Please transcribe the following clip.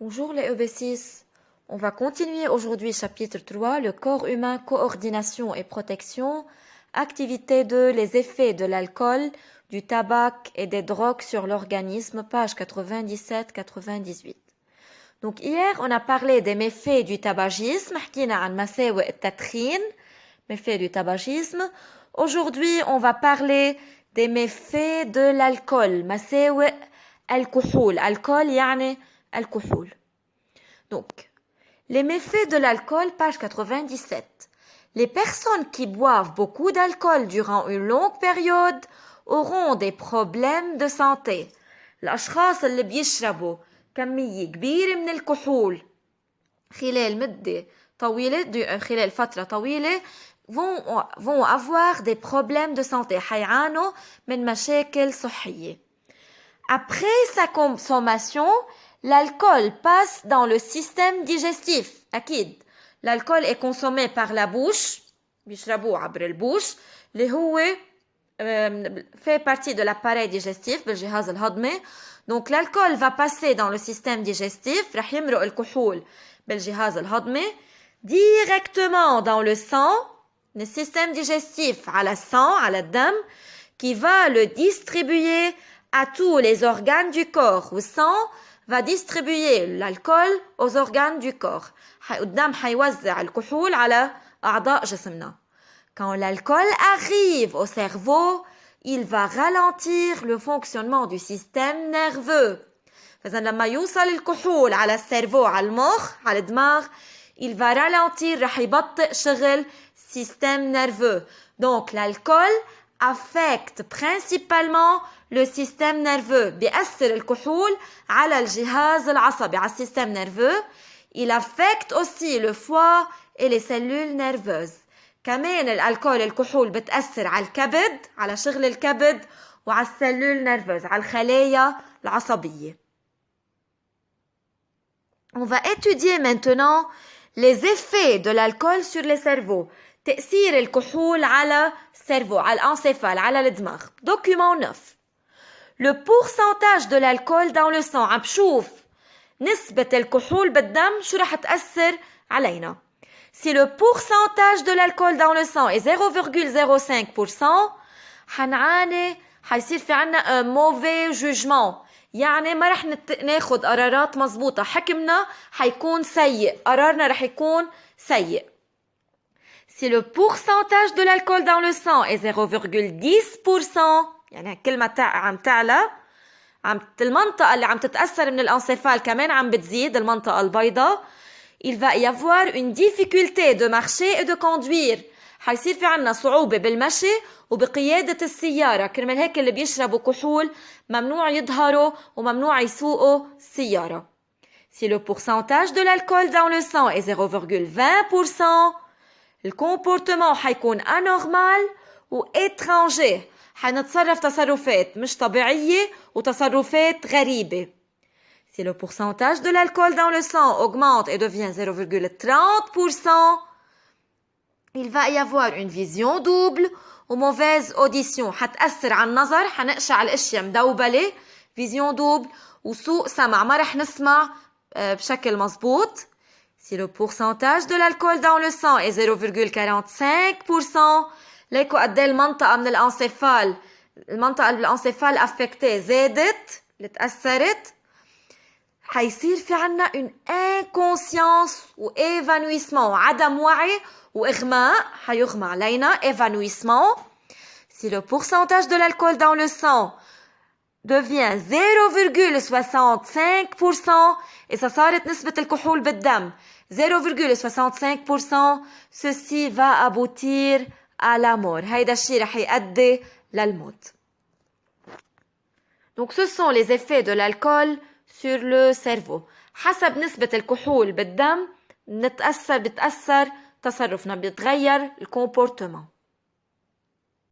Bonjour les EB6. On va continuer aujourd'hui chapitre 3, le corps humain, coordination et protection, activité 2, les effets de l'alcool, du tabac et des drogues sur l'organisme, page 97-98. Donc hier, on a parlé des méfaits du tabagisme, حكينا عن مساوئ التدخين, méfaits du tabagisme. Aujourd'hui, on va parler des méfaits de l'alcool, مساوئ الكحول, alcool يعني الكحول. Donc, les méfaits de l'alcool, page 97. Les personnes qui boivent beaucoup d'alcool durant une longue période auront des problèmes de santé. الأشخاص اللي بيشربوا كمية كبيرة من الكحول خلال مدة طويلة خلال فترة طويلة vont avoir des problèmes de santé. حيعانوا من مشاكل صحية. Après sa consommation, l'alcool passe dans le système digestif. أكيد. L'alcool est consommé par la bouche. بيشربوه عبر البوش. اللي هو fait partie de l'appareil digestif بالجهاز الهضمي. Donc l'alcool va passer dans le système digestif. رح يمرق الكحول بالجهاز الهضمي. Directement dans le sang. Le système digestif على sang, على الدم. Qui va le distribuer à tous les organes du corps. Le sang va distribuer l'alcool aux organes du corps. قدام حيوزع الكحول على أعضاء جسمنا. Quand l'alcool arrive au cerveau, il va ralentir le fonctionnement du système nerveux. فإذا لما يوصل الكحول على السيرفو, على المخ, على الدماغ, il va ralentir, رح يبطئ شغل système nerveux. Donc l'alcool affecte principalement le système nerveux. بيأثر الكحول على الجهاز العصبي, على السيستم nerveux. Il affecte aussi le foie et les cellules nerveuses. كمان الألكول الكحول بتأثر على الكبد, على شغل الكبد وعلى السلول nerveuse, على الخلايا العصبية. On va étudier maintenant les effets de l'alcool sur le cerveau. تأثير الكحول على السيرفو, على الانسيفال, على الدماغ. Document 9. Le pourcentage de l'alcool dans le sang. عم بشوف نسبة الكحول بالدم شو رح تأثر علينا. Si le pourcentage de l'alcool dans le sang est 0,05%, حيصير في عنا un mauvais jugement. يعني ما رح ناخد قرارات مزبوطة. حكمنا حيكون سيء. قرارنا رح يكون سيء. Si le pourcentage de l'alcool dans le sang est 0,10%, يعني كل ما عم تعلى, المنطقة اللي عم تتأثر من الانسيفال كمان عم بتزيد, المنطقة البيضاء, il va y avoir une difficulté de marcher et de conduire. حيصير في عنا صعوبة بالمشي وبقيادة السيارة. كرمال هيك اللي بيشربوا كحول ممنوع يظهروا وممنوع يسوقوا السيارة. Si le pourcentage de l'alcool dans le sang est 0,20%, le comportement حيكون anormal و étranger. حنتصرف تصرفات مش طبيعية وتصرفات غريبة. Si le pourcentage de l'alcool dans le sang augmente et devient 0,30%, il va y avoir une vision double ou mauvaise audition. حتأثر على النظر, حنقشع الاشياء مدوبلة, vision double, وسوء سمع, ما رح نسمع بشكل مزبوط. Si le pourcentage de l'alcool dans le sang est 0,45%, ليكوا قد ايه المنطقة من الانسيفال, المنطقة بالانسيفال affectée زادت, اللي تأثرت, حيصير في عنا une inconscience و évanouissement, عدم وعي وإغماء, حيغمى علينا, évanouissement. Si le pourcentage de l'alcool dans le sang devient 0,65%, إذا صارت نسبة الكحول بالدم 0,65%, ceci va aboutir à la mort. هيدا الشيء رح يؤدي للموت. Donc ce sont les effets de l'alcool sur le cerveau. حسب نسبة الكحول بالدم بتأثر تصرفنا, بيتغير الكومبورتمون.